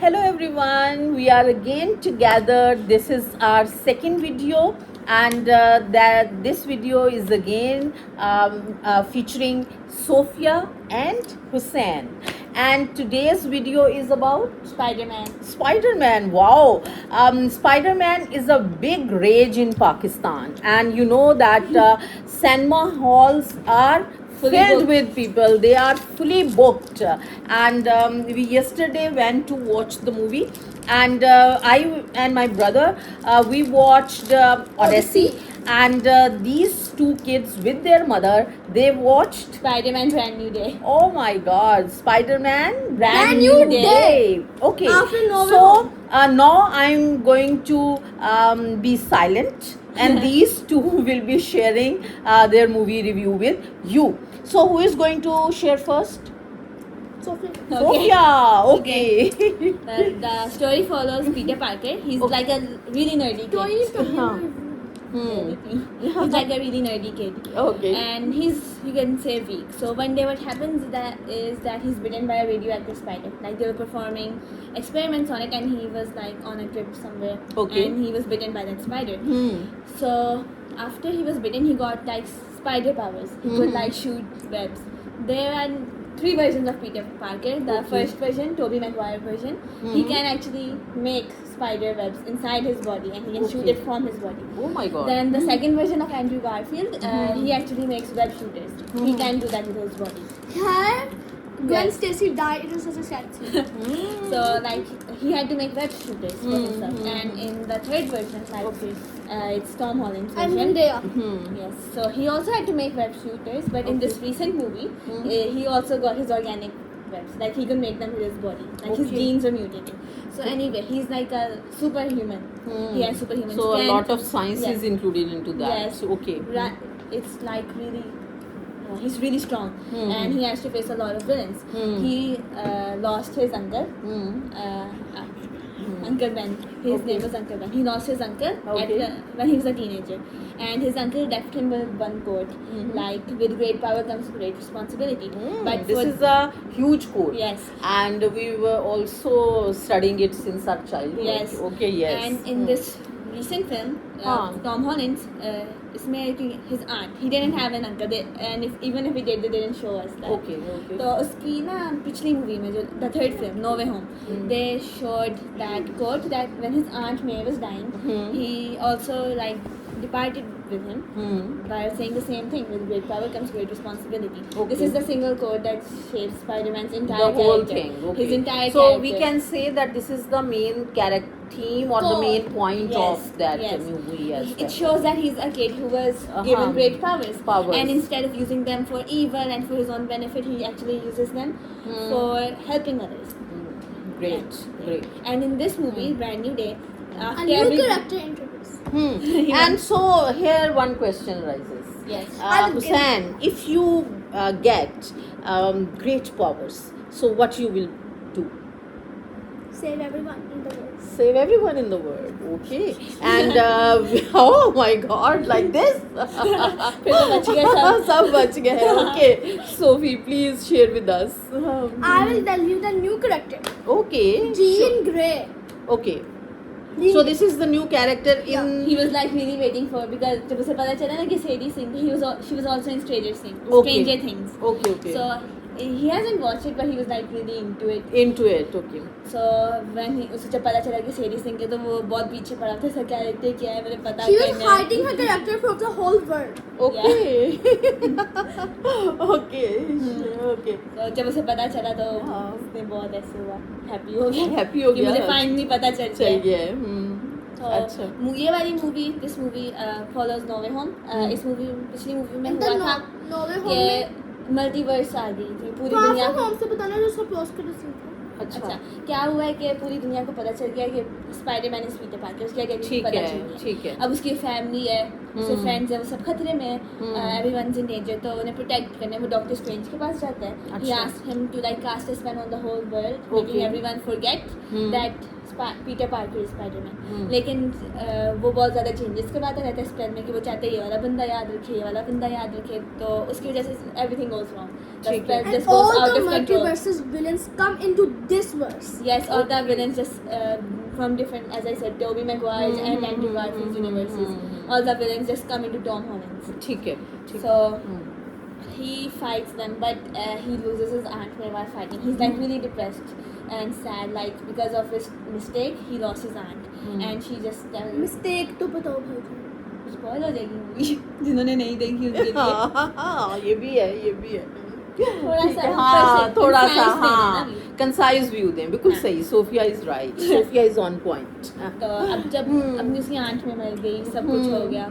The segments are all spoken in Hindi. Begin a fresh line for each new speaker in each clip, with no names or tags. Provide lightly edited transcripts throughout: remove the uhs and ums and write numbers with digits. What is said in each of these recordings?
Hello everyone, we are again together. This is our second video, and that this video is again featuring Sophia and Hussein. And today's video is about
Spider-Man.
Spider-Man. Wow, Spider-Man is a big rage in Pakistan, and you know that cinema halls are
Fully
filled
booked.
with people. They are fully booked, and we yesterday went to watch the movie, and I and my brother we watched Odyssey, and these two kids with their mother, they watched.
Spider-Man Brand New Day.
Oh my God, Spider-Man Brand
New
New
Day.
Day. Okay,
After No Way
so
Home.
now I'm going to be silent, and these two will be sharing their movie review with you. So who is going to share first?
Sophia.
Sophia. Okay.
The story follows Peter Parker. He's
Okay.
like a really nerdy kid. He's like a really nerdy kid.
Okay.
And he's, you can say, weak. So one day what happens is that he's bitten by a radioactive spider. Like they were performing experiments on it, and he was like on a trip somewhere.
Okay.
And he was bitten by that spider.
Hmm.
So after he was bitten, he got like spider powers. He could like shoot webs. There are three versions of Peter Parker. The
Okay.
first version, Tobey Maguire version, he can actually make spider webs inside his body, and he can shoot
Okay.
it from his body.
Oh my God.
Then the second version of Andrew Garfield, he actually makes web shooters. He can do that with his body.
Yeah. When
Yes.
Stacy died, it was such a sad scene.
So like he had to make web shooters for himself. And in the third version, like it's Tom Holland's version.
And Zendaya.
Hmm.
Yes, so he also had to make web shooters, but in this recent movie, he also got his organic webs. Like he could make them with his body. Like his
Okay.
genes were mutating. So anyway, he's like a superhuman. He has superhuman
So a
strength.
lot of science
Yes.
is included into that.
Yes.
So, okay.
It's like really. He's really strong, and he has to face a lot of villains. He lost his uncle, Uncle Ben. His name was Uncle Ben. He lost his uncle
Okay.
when he was a teenager, and his uncle left him with one quote, like "With great power comes great responsibility." But
This
for-
is a huge quote.
Yes.
And we were also studying it since our childhood.
Yes.
Okay, yes.
And in this recent film, Tom Holland's, इसमें his aunt, he didn't have an uncle, and even if he did, they didn't show us that.
Okay, okay.
तो उसकी ना पिछली मूवी में जो the third film No Way Home, they showed that quote that when his aunt May was dying, he also like departed with him by saying the same thing: with great power comes great responsibility.
Okay.
This is the single quote that shapes Spider-Man's
The
entire
whole
character.
thing. Okay.
His entire
so
character.
we can say that this is the main character theme or the
Core.
main point
Yes,
of that
yes.
movie. Yes.
It shows that he's a kid who was given great powers.
Powers.
And instead of using them for evil and for his own benefit, he actually uses them for helping others.
Great,
Yes.
great.
And in this movie, Brand New Day,
A
after
new
every
character introduced.
And so here one question rises.
yes,
I'll give-
Hussein, if you get great powers, so what you will do?
Save everyone in the world.
Save everyone in the world. Okay. And oh my God, like this?
फिर तो बच गए सब।
सब बच गए. Okay. Sophie, please share with us.
I will tell you the new character.
Okay.
Jean Grey.
Okay. So this is the new character in.
he was like really waiting for, because जब उसे पता चला ना कि Sadie Sink, she was also in
Okay.
Stranger Things.
Okay, okay.
So he hasn't watched it, but he was like really into it.
Into it, okay.
So when उसे जब पता चला कि Sadie Sink है, तो वो बहुत पीछे पड़ा था, इसका कैरेक्टर क्या है, मुझे पता
She was
करना है।
hiding her character from the whole world.
Okay. Okay. Okay.
तो जब उसे पता चला तो
हाँ।
उसने बहुत ऐसे हुआ, हैप्पी हो गया,
Happy हो
कि
गया।
मुझे फाइनली पता चल
चल
गया।
गया है.
तो
अच्छा.
ये वाली movie, this movie follows No Way Home. इस मूवी, पिछली मूवी में
In
हुआ
the
था
No Way Home
कि
में
मल्टीवर्स आ गई थी पूरी
Far
दुनिया
From
को।
Home से बताना जो उसका पोस्ट कर सीन था.
अच्छा.
अच्छा, क्या हुआ है कि पूरी दुनिया को पता चल गया कि स्पाइडरमैन इज पीटर पार्कर, उसकी आइडेंटिटी
ठीक
पता
है,
चल गई।
ठीक है.
अब उसकी फैमिली है, उसके फ्रेंड्स है, वो सब खतरे में है, एवरीवनस इन डेंजर, तो उन्हें प्रोटेक्ट करने वो डॉक्टर स्ट्रेंज के पास जाता है। ही
अच्छा.
Asked him to like cast a spell on the whole world,
Okay.
Making everyone forget that Peter Parker Spiderman, लेकिन वो बहुत ज़्यादा चेंजेस करवाता रहता है इस प्लान में कि वो चाहते हैं ये वाला बंदा याद रखे, ये वाला बंदा याद रखे, तो उसकी वजह से एवरीथिंग गोज रॉन्ग,
ठीक है।
And all the multiverses villains come into this verse.
Yes, all the villains just from different, as I said, Tobey Maguire's and Andrew Garfield's universes. All the villains just come into Tom Holland's.
ठीक है, ठीक
So
है.
he fights them, but he loses his aunt while fighting. He's like really depressed and sad, like because of his mistake, he lost his aunt, and she just tells.
Mistake तो बताओ भाई.
Spoil हो जाएगी मूवी जिन्होंने नहीं देखी उसके लिए.
हाँ, ये भी है, ये भी है.
थोड़ा सा
हाँ, थोड़ा सा
concise दे
हाँ,
देना भी.
कंसाइज व्यू दें, बिल्कुल
हाँ.
सही. Sophia is right, Sophia is on point.
तो अब जब अपनी उसकी आंट में मर गई, सब कुछ हो गया,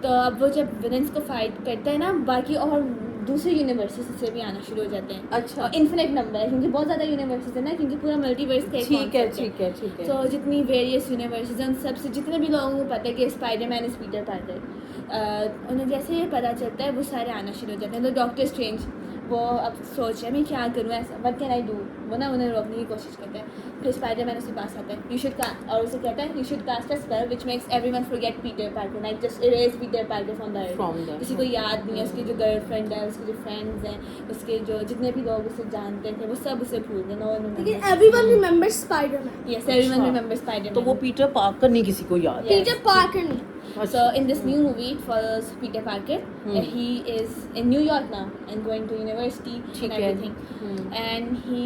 तो अब वो जब विलेंस को फाइट करता है ना, बाकी और दूसरे यूनिवर्सेस से भी आना शुरू हो जाते हैं.
अच्छा.
और इन्फिनिट नंबर है क्योंकि बहुत ज़्यादा यूनिवर्सेस है ना, क्योंकि पूरा मल्टीवर्स का एक
ठीक है,
concept
ठीक है, ठीक है.
तो जितनी वेरियस यूनिवर्सेस हैं उन सब से जितने भी लोगों को पता है कि स्पाइडरमैन इज पीटर पार्कर, उन्हें जैसे ये पता चलता है वो सारे आना शुरू हो जाते हैं. तो डॉक्टर स्ट्रेंज वो अब सोच रहे हैं मैं क्या करूँ, ऐसा व्हाट कैन आई डू, वो ना उन्हें रोकने की कोशिश करता है. फिर स्पाइडरमैन उसके पास आता है, यू शुड और उसे कहता है you should cast a spell which makes everyone forget Peter Parker, like just erase Peter Parker from the earth. किसी को याद नहीं है, उसकी जो गर्लफ्रेंड है, उसके जो फ्रेंड्स हैं, उसके जो जितने भी लोग उसे जानते थे वो सब उसे भूल गए. नो वन
लेकिन everyone remembers Spider-Man.
Yes, everyone
अच्छा.
Remembers Spider-Man.
तो वो पीटर पार्कर नहीं किसी को याद है.
Peter Parker नहीं.
So in this new movie, it follows Peter Parker. He is in New York now and going to university
ठीक
and
है.
everything. And he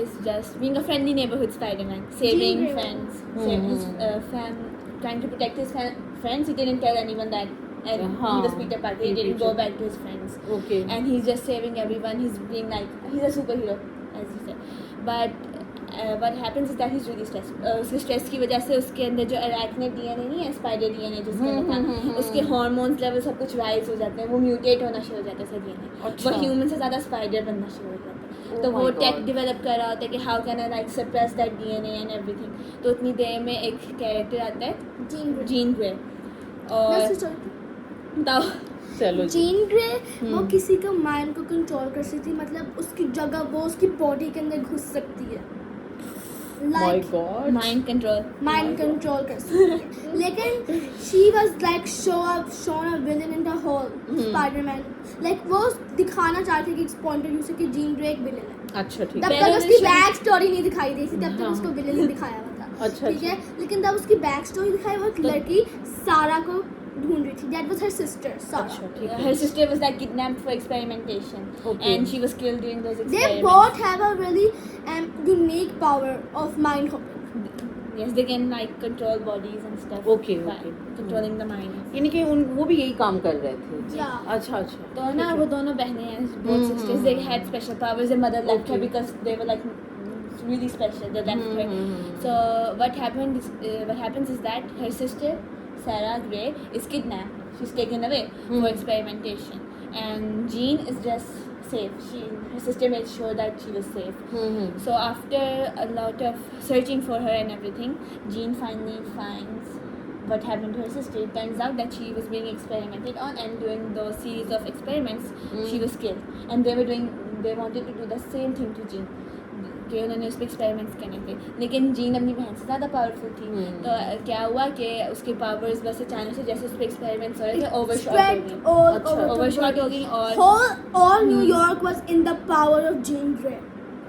is just being a friendly neighborhood Spider-Man, saving
Jean Grey.
friends, saving his trying to protect his friends. He didn't tell anyone that. And he was Peter Parker. He didn't go back to his friends.
Okay.
And he's just saving everyone. He's being like he's a superhero, as you said. But what happens is that he's really stressed. उसके स्ट्रेस की वजह से उसके अंदर जो arachnid DNA नहीं है, स्पाइडर DNA जिसके अंदर था, उसके हार्मोन्स लेवल सब कुछ राइज हो जाते हैं, वो म्यूटेट होना शुरू हो जाता है उसका DNA.
अच्छा.
वो ह्यूमन से ज़्यादा स्पाइडर बनना शुरू हो जाता है. तो
Oh
वो
my
टेक
God.
डेवलप कर रहा होता है कि how can I like suppress that DNA and everything. तो उतनी देर में एक कैरेक्टर आता है
Jean Grey.
Jean Grey.
That's
और
the story.
तब
चलो जी.
Jean Grey वो किसी का माइंड को कंट्रोल कर सकती है, मतलब उसकी जगह वो उसकी बॉडी के अंदर घुस सकती है.
My
Like
God.
Mind control.
mind control कर सकती है. लेकिन she was like shown a villain in the whole Spider-Man. Like वो दिखाना चाहते कि इस point of view से कि Jean Grey एक villain है.
अच्छा, ठीक
तब
है.
तक
पहले
उसकी
उन्हें
बैक स्टोरी नहीं दिखाई दी थी, तब तक
हाँ.
उसको विलेन ही दिखाया हुआ था.
अच्छा,
ठीक है, लेकिन तब उसकी बैक स्टोरी दिखाई, वो एक लड़की सारा को ढूंढ रही थी. दैट वाज हर सिस्टर सारा.
अच्छा, ठीक है.
Her sister was like kidnapped for experimentation,
Okay.
and she was killed during those
They
experiments.
both have a really unique power of mind hopping.
Yes, they can like control bodies and stuff.
Okay,
by
okay.
controlling the mind.
यानी कि वो भी यही काम कर रहे थे.
Yeah.
अच्छा, अच्छा.
तो ना वो दोनों बहनें हैं, both sisters. They had special powers. Their mother left her
Okay.
because they were like really special. They left her. So what happens is that her sister Sarah Gray is kidnapped. She's taken away for experimentation, and Jean is just safe. Her sister made sure that she was safe. So after a lot of searching for her and everything, Jean finally finds what happened to her sister. It turns out that she was being experimented on, and during those series of experiments, she was killed. And they wanted to do the same thing to Jean. कि उन्होंने उस पर एक्सपेरिमेंट्स करने थे, लेकिन जीन अपनी बहन से ज़्यादा पावरफुल थी. तो क्या हुआ कि उसके पावर्स बस अचानक से जैसे उस पर एक्सपेरिमेंट्स हो रहे थे ओवरशॉट हो
Spread
गई.
all
अच्छा.
over the
ओवरशॉट हो
world.
गई और
All New York was in the power of Jean Grey.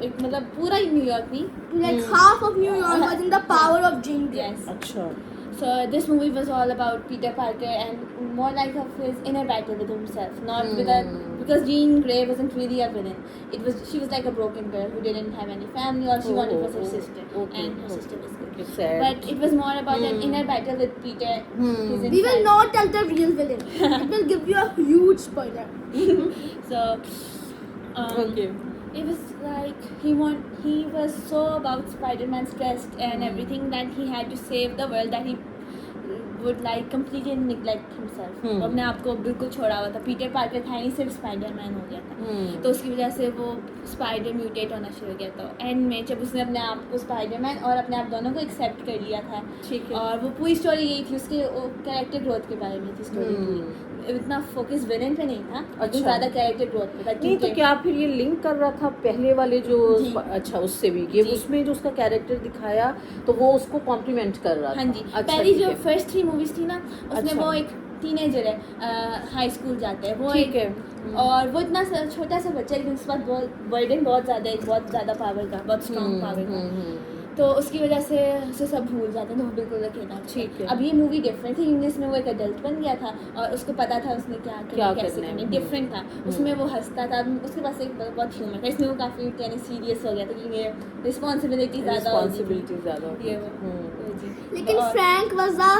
एक मतलब पूरा ही न्यूयॉर्क नहीं.
Like half of New York was in the power of Jean Grey.
Yes.
अच्छा.
So this movie was all about Peter Parker and more like of his inner battle with himself, not with because Jean Grey wasn't really a villain. She was like a broken girl who didn't have any family. All she wanted was her sister, and her sister was good.
Okay, sad.
But it was more about an inner battle with Peter. His
We will
inside.
not tell the real villain. It will give you a huge spoiler.
So
Okay.
it was like he was so about Spider-Man stressed and everything that he had to save the world that he would like completely neglect himself. वो अपने आप को बिल्कुल छोड़ा हुआ था. पीटर पार्कर था नहीं, सिर्फ स्पाइडरमैन हो गया था. तो उसकी वजह से वो स्पाइडर म्यूटेट होना शुरू हो गया था. एंड में जब उसने अपने आप को स्पाइडरमैन और अपने आप दोनों को एक्सेप्ट कर लिया था,
ठीक है.
और वो पूरी स्टोरी यही थी, उसके कैरेक्टर ग्रोथ के बारे में थी स्टोरी पूरी. इतना फोकस विलेन पे नहीं था,
अच्छा।
लेकिन ज़्यादा कैरेक्टर ग्रोथ पे था।
नहीं तो
क्योंकि-
क्या फिर ये लिंक कर रहा था पहले वाले जो
जी।
अच्छा उससे भी कि
जी।
उसमें जो उसका कैरेक्टर दिखाया तो वो उसको कॉम्प्लीमेंट कर रहा
हाँ
था।
जी,
अच्छा,
पहली
ठीक
जो
है।
फर्स्ट 3 मूवीज थी ना, उसमें
अच्छा।
वो एक टीनेजर है, हाई स्कूल जाते हैं वो
ठीक
एक,
है।
और वो इतना छोटा सा बच्चा है, लेकिन उसके बाद बहुत बर्डन बहुत ज़्यादा है, बहुत ज़्यादा पावर का, बहुत स्ट्रॉन्ग पावर का, तो उसकी वजह से उसे सब भूल जाते हैं, तो वो बिल्कुल अकेला होता
ठीक है।
अब ये मूवी डिफरेंट थी, इंग्लिश में वो एक अडल्ट बन गया था और उसको पता था उसने क्या
क्या
करना, कैसे
करना है।
करना, डिफरेंट था। उसमें वो हंसता था, उसके पास एक बहुत ह्यूमर था, इसमें वो काफ़ी कहने सीरियस हो गया था कि ये रिस्पॉन्सिबिलिटी ज़्यादा होगी,
रिस्पॉन्सिबिलिटी ज्यादा होगी।
ये वो जी।
लेकिन
और
फ्रैंक वाज अ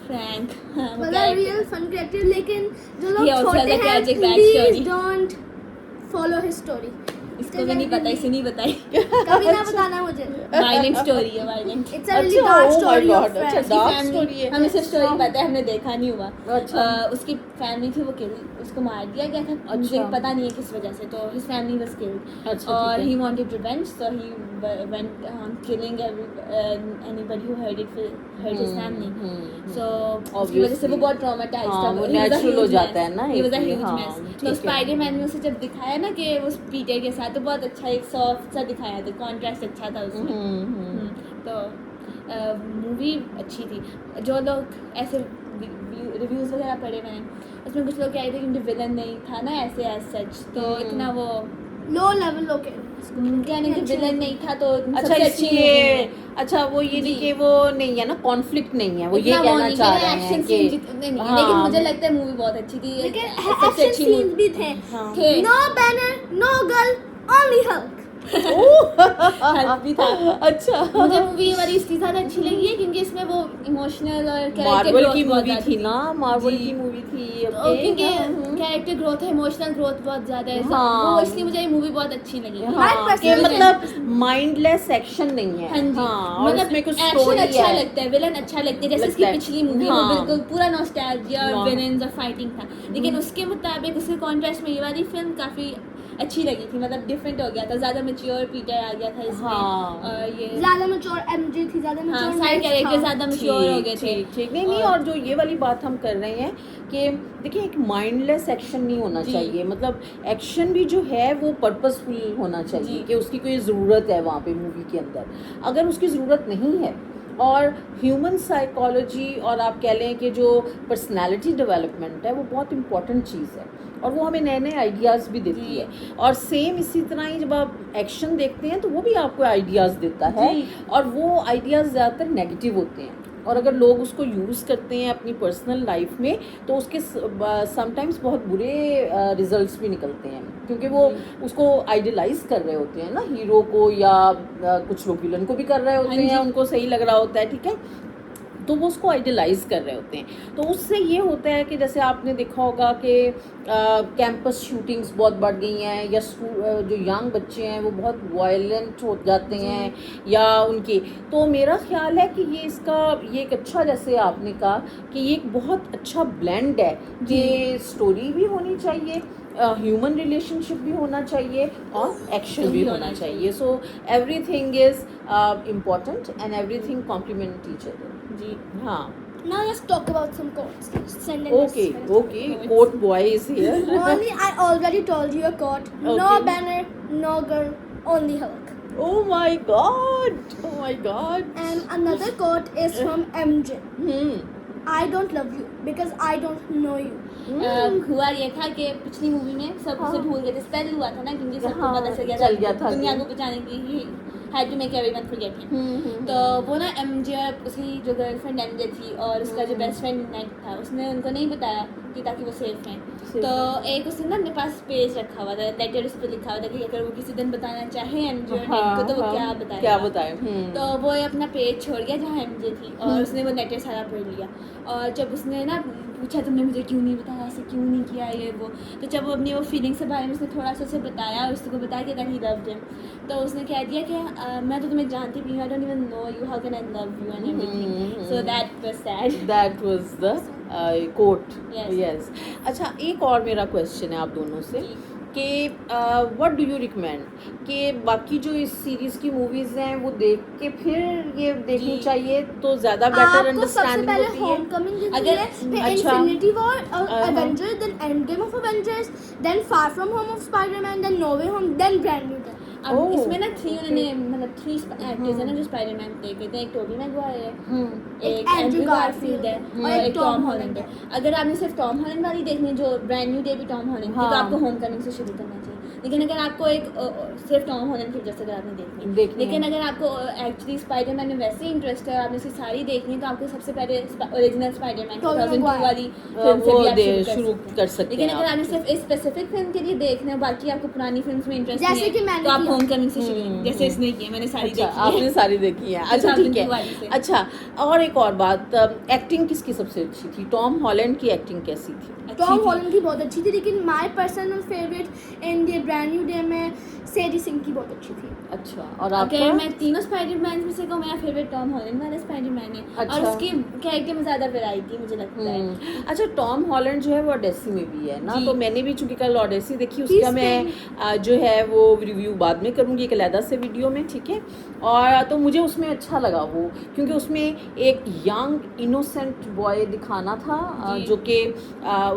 फ्रैंक, हाँ, वो
मतलब
character-
रियल फन कैरेक्टर, लेकिन जो लोग
He also has
छोटे
a
हैं
tragic
please
backstory.
Don't follow his story.
इसको भी नहीं पता, इसे नहीं बताई।
कभी ना बताना मुझे।
वायलेंट स्टोरी है, वायलेंट।
इट्स अ रियली
अच्छा,
dark
oh my
story of
God, अच्छा,
फ्रैंक।
dark
फैमिली
story है।
हमें सिर्फ स्टोरी
हाँ।
पता है, हमने देखा नहीं हुआ।
अच्छा।
उसकी फैमिली थी, वो किल, उसको मार दिया गया था, मुझे
अच्छा।
पता नहीं है किस वजह से, तो हिज फैमिली वाज किल्ड,
अच्छा,
और
ठीक है।
He wanted revenge, so he went on killing anybody who hurt his family, so उसकी वजह से वो बहुत ट्रॉमेटाइज्ड
हाँ,
था।
वो
He was a
natural हो
huge
जाता
mess.
है ना
He was a
एक ये,
huge
हाँ,
mess.
ठीक
तो
है।
स्पाइडरमैन में उसे जब दिखाया ना कि वो पीटर के साथ, तो बहुत अच्छा एक सॉफ्ट सा दिखाया था, कॉन्ट्रास्ट अच्छा था उसमें। तो मूवी अच्छी थी। जो लोग ऐसे रिव्यूज़ वगैरह पढ़े मैंने, उसमें कुछ लोग कह रहे थे क्योंकि विलन नहीं था ना ऐसे एज सच, तो इतना वो
लो लेवल लोग
कहने कि विलन नहीं था तो
अच्छा
सबसे अच्छी movie
इसलिए
है।
अच्छा वो ये नहीं
जी।
कि वो नहीं है ना, कॉन्फ्लिक्ट नहीं है, वो ये
इतना
कहना
नहीं
चाह
कि
रहे
एक्शन
हैं
सीन
कि
जितने नहीं है,
हाँ,
लेकिन मुझे लगता है मूवी बहुत अच्छी थी,
लेकिन
सबसे
एक्शन
अच्छी
सीन्स
movie
भी थे।
हाँ।
थे।
No Banner, no girl, only Hulk.
Help भी था।
अच्छा
मुझे मूवी ये वाली इसलिए ज़्यादा अच्छी लगी है क्योंकि इसमें वो इमोशनल और कैरेक्टर
मार्वल
ग्रोथ
की
बहुत
मूवी
ज़्यादा
थी ना, मार्वल
जी।
की मूवी थी
तो क्योंकि
हाँ,
कैरेक्टर ग्रोथ है, इमोशनल ग्रोथ बहुत ज़्यादा है,
हाँ।
वो इसलिए मुझे ये मूवी बहुत अच्छी लगी।
हाँ, कि
personally-
मतलब माइंडलेस एक्शन नहीं है।
हाँ जी,
और
मतलब
उसमें कुछ
एक्शन
स्टोरी
अच्छा
है।
लगता है, विलन अच्छा लगता है, जैसे
लगता
इसकी
है।
पिछली मूवी है,
हाँ।
वो बिल्कुल पूरा नॉस्टैल्जिया और
हाँ।
विलेन्स और फाइटिंग था, लेकिन उसके मुताबिक उसके कॉन्ट्रास्ट में ये वाली फिल्म काफ़ी अच्छी लगी थी, मतलब डिफरेंट हो गया था, ज़्यादा मैच्योर पीटर आ गया था इसमें,
हाँ।
और ये
ज्यादा मैच्योर एमजे थी, ज्यादा
हाँ,
मैच्योर
सारे कैरेक्टर ज़्यादा मैच्योर हो गए थे।
ठीक नहीं और जो ये वाली बात हम कर रहे हैं कि देखिए एक माइंडलेस एक्शन नहीं होना
जी।
चाहिए, मतलब एक्शन भी जो है वो पर्पसफुल होना चाहिए
जी।
कि उसकी कोई ज़रूरत है वहाँ पे मूवी के अंदर। अगर उसकी ज़रूरत नहीं है और ह्यूमन साइकोलॉजी और आप कह लें कि जो पर्सनालिटी डेवलपमेंट है वो बहुत इंपॉर्टेंट चीज़ है और वो हमें नए नए आइडियाज़ भी देती
जी।
है। और सेम इसी तरह ही जब आप एक्शन देखते हैं तो वो भी आपको आइडियाज़ देता है
जी।
और वो आइडियाज़ ज़्यादातर नेगेटिव होते हैं और अगर लोग उसको यूज़ करते हैं अपनी पर्सनल लाइफ में तो उसके समटाइम्स बहुत बुरे रिजल्ट्स भी निकलते हैं क्योंकि वो उसको आइडियलाइज कर रहे होते हैं ना हीरो को, या कुछ लोग विलन को भी कर रहे होते
हाँ
हैं,
जी।
उनको सही लग रहा होता है, ठीक है, तो वो उसको आइडियलाइज कर रहे होते हैं। तो उससे ये होता है कि जैसे आपने देखा होगा कि कैंपस शूटिंग्स बहुत बढ़ गई हैं या जो यंग बच्चे हैं वो बहुत वायलेंट हो जाते हैं या उनके, तो मेरा ख्याल है कि ये एक अच्छा, जैसे आपने कहा कि ये एक बहुत अच्छा ब्लेंड है कि स्टोरी भी होनी चाहिए, ह्यूमन रिलेशनशिप भी होना चाहिए और एक्शन भी होना चाहिए। So everything is important and everything complement each other.
जी।
हाँ,
Now let's talk about some quotes. Sentences.
okay, quote boy is here.
Only I already told you a quote. No
Okay.
banner, no girl, only Hulk.
Oh my god.
And another quote is from MJ.
Hmm.
I don't love you because I don't know you.
हुआ ये था कि पिछली मूवी में सब उसे
हाँ।
भूल गए थे, स्पेल हुआ था ना क्योंकि सबको
हाँ,
पता
चल गया था
दुनिया
कि-
को बचाने की he had to make everyone forget him. तो वो ना एमजे और उसकी जो गर्लफ्रेंड एमजे थी और उसका जो बेस्ट फ्रेंड नेट था, उसने उनको नहीं बताया कि ताकि वो सेफ हैं।
Safe
तो
हैं।
एक उसने ना अपने पास पेज रखा हुआ था, लेटर उस पर लिखा हुआ था कि अगर वो किसी दिन बताना चाहे एमजे और नेट को तो वो क्या बताए,
क्या बताए।
तो वो अपना पेज छोड़ गया जहाँ एमजे थी और उसने वो लेटर सारा पढ़ लिया, और जब उसने ना पूछा तुमने मुझे क्यों नहीं बताया, ऐसे क्यों नहीं किया ये वो, तो जब वो अपनी वो फीलिंग्स के बारे में उसने थोड़ा सा उसे बताया और उसको बताया कि दैट ही लव्ड हिम, तो उसने कह दिया कि मैं तो तुम्हें जानती भी हूँ, I don't even know you, how can I love you and everything, so that was sad.
That was the quote.
Yes.
Yes. अच्छा, एक और मेरा क्वेश्चन है आप दोनों से कि व्हाट डू यू रिकमेंड कि बाकी जो इस सीरीज की मूवीज हैं वो देख के फिर ये देखनी
जी।
चाहिए तो ज्यादा बेटर
आपको सबसे
अंडरस्टैंडिंग
पहले
होती है।
होमकमिंग देखनी
अगर-
है, फिर
अच्छा।
इन्फिनिटी वॉर और
हाँ।
Avengers, then End Game of Avengers, then Far From Home of Spiderman, then No Way Home, then Brand New Day.
अब
ओह,
इसमें ना 3
okay.
उन्होंने मतलब 3 एक्टर्स हैं ना जो स्पाइडरमैन प्ले करते हैं। एक टोबी मैगवायर है,
हम्म
एक
एक
एंड्रू
Andrew
गारफील्ड है
Garfield
और
है,
एक टॉम हॉलैंड है। अगर आपने सिर्फ टॉम हॉलैंड वाली देखनी है जो ब्रांड न्यू डे भी टॉम हॉलैंड की,
हाँ।
तो आपको होमकमिंग से शुरू करना चाहिए। लेकिन अगर आपको एक सिर्फ टॉम हॉलैंड की वजह से अगर आपने देखनी है,
देखनी
लेकिन
है।
अगर आपको एक्चुअली स्पाइडरमैन में वैसे ही इंटरेस्ट है और आपने उसकी सारी देखनी है, तो आपको सबसे पहले ओरिजिनल स्पाइडरमैन
Tobey
2002
Maguire।
वाली फिल्म से
वो
भी आप
शुरू कर सकते
लेकिन
हैं
अगर
आप।
आपने सिर्फ इस स्पेसिफिक फिल्म के लिए देखना है, बाकी आपको पुरानी फिल्म्स में इंटरेस्ट
जैसे
नहीं
कि
है,
मैंने
तो आप
किया।
होमकमिंग से शुरू
हम्म,
जैसे इसने किया, मैंने सारी
अच्छा,
देखी है।
आपने सारी देखी है। अच्छा ठीक
2002 वाली
है।
से।
अच्छा, और एक और बात, एक्टिंग किसकी सबसे अच्छी थी? टॉम हॉलैंड की एक्टिंग कैसी थी?
अच्छी
टॉम
थी।
हॉलैंड की बहुत अच्छी थी, लेकिन my personal favourite in the brand New day में सेडी सिंह की बहुत अच्छी थी।
अच्छा, और
अगर
आपका?
मैं तीनों स्पाइडरमैन में से कहूँ, मेरा फेवरेट टॉम हॉलैंड वाला स्पाइडरमैन है।
अच्छा।
और उसके कैरेक्टर में ज़्यादा वैरायटी मुझे लगता है।
अच्छा, टॉम हॉलैंड जो है वो ओडेसी में भी है ना,
जी।
तो मैंने भी चूंकि कल ओडेसी देखी, उसका
He's
मैं जो है वो रिव्यू बाद में करूँगी एक अलहदा से वीडियो में, ठीक है। और तो मुझे उसमें अच्छा लगा वो, क्योंकि उसमें एक यंग इनोसेंट बॉय दिखाना था,
जी।
जो कि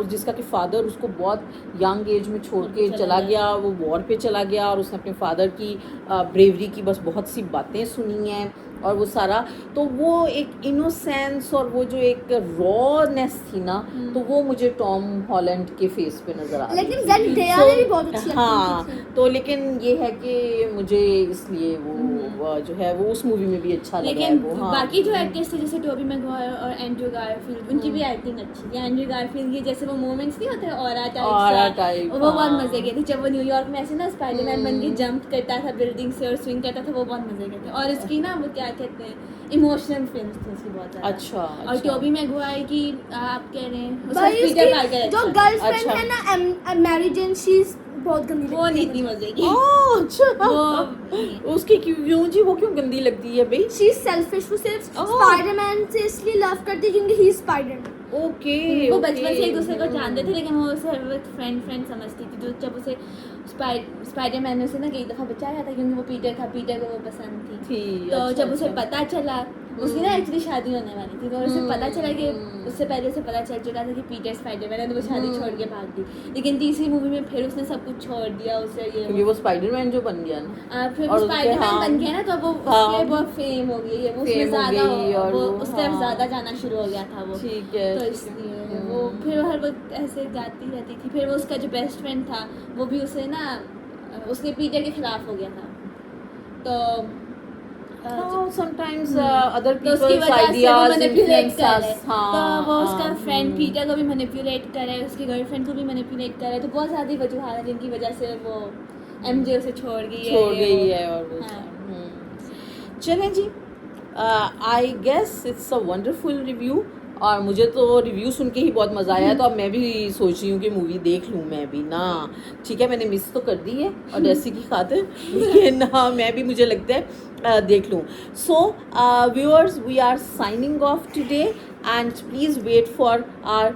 जिसका कि फादर उसको बहुत यंग एज में छोड़ के चला गया, वो वॉर पे चला गया और उसने अपने फादर की ब्रेवरी की बस बहुत सी बातें सुनी हैं और वो सारा, तो वो एक इनोसेंस और वो जो एक रॉनेस थी ना, तो वो मुझे टॉम हॉलैंड के फेस पे नजर आ रही
लेकिन
थी।
ज़ेंडेया
So,
ने भी बहुत अच्छी
हाँ,
एक्टिंग की थी।
तो लेकिन ये है कि मुझे इसलिए वो जो है वो उस मूवी में भी अच्छा लगा है
लेकिन
वो। हाँ,
बाकी जो एक्टर्स थे जैसे टोबी मैगवायर और एंड्रू गारफील्ड, उनकी भी एक्टिंग अच्छी थी। एंड्रू गारफील्ड के जैसे वो मोमेंट्स नहीं होते
Aura
ऑरा
type,
टाइप, वो बहुत
हाँ।
मजे के थे। जब वो न्यूयॉर्क में ऐसे ना स्पाइडरमैन बन के जंप करता था बिल्डिंग से और स्विंग करता था, वो बहुत मजे के थे। और इसकी ना वो क्या कहते हैं, इमोशनल फिल्म्स थी उसकी बहुत ज़्यादा।
अच्छा,
और
अच्छा।
टोबी मैगवायर की आप कह रहे हैं उसका
भाई
पीटर पार्कर
उसकी जो
अच्छा।
गर्लफ्रेंड
अच्छा।
है ना मैरी जेन, शी बहुत गंदी
वो
लगती
नहीं
है
इतनी
मुझे।
मजे की।
ओह, अच्छा।
वो
उसकी क्यों जी, वो क्यों गंदी लगती है भाई?
शी सेल्फिश, वो सिर्फ
Oh.
स्पाइडरमैन से इसलिए लव करती है क्योंकि ही इज स्पाइडरमैन।
ओके,
वो बचपन से एक दूसरे को जानते थे, लेकिन वो उसे हर वक्त फ्रेंड समझती थी। तो जब उसे स्पाइडरमैन ने उसे ना कई दफ़ा बचाया था, क्योंकि वो पीटर को वो पसंद थी। तो
अच्छा,
जब उसे
अच्छा।
पता चला, उसकी ना एक्चुअली शादी होने वाली थी, तो उसे पता चला कि
हम्म।
उससे पहले उसे पता चल चुका था कि पीटर स्पाइडरमैन है, तो वो शादी छोड़ के भाग गई। लेकिन तीसरी मूवी में फिर उसने सब कुछ छोड़ दिया, उसे ये
क्योंकि वो स्पाइडरमैन जो बन गया ना,
फिर
और
वो
उसके
स्पाइडरमैन
हाँ,
बन गया ना, तो वो
हाँ।
उसके बहुत फेम हो गई है, वो उसमें
Fame हो
ज़्यादा
गई और
वो
वो,
उस तरफ
हाँ।
ज़्यादा जाना शुरू हो गया था वो।
ठीक है,
तो
ठीक है।
इसलिए वो फिर हर वक्त ऐसे जाती रहती थी। फिर वो उसका जो बेस्ट फ्रेंड था, वो भी उसे ना उसके पीटर के खिलाफ हो गया था। तो
समटाइम्स
हम्म।
अदर
तो उसकी
पीपल्स
वजह से वो
आइडियाज
मैनिपुलेट कर रहा है।
इन्फ्लुएंस हाँ,
तो वो उसका
हाँ,
फ्रेंड पीटर को भी मैनिपुलेट कर रहा है, उसकी गर्लफ्रेंड को भी मैनिपुलेट कर रहा है। तो बहुत सारी वजूहात हैं जिनकी वजह से वो एमजे उसे छोड़ गई है,
छोड़
ये
गई
वो।
है और वो
हाँ।
चलें जी, I guess it's a wonderful review, और मुझे तो रिव्यू सुन के ही बहुत मज़ा आया, तो अब मैं भी सोच रही हूँ कि मूवी देख लूँ मैं भी ना। ठीक है, मैंने मिस तो कर दी है और जैसी की खातिर, लेकिन हाँ मैं भी, मुझे लगता है देख लूँ। So viewers, we are signing off today and please wait for our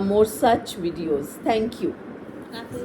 more such videos. Thank you.
Happy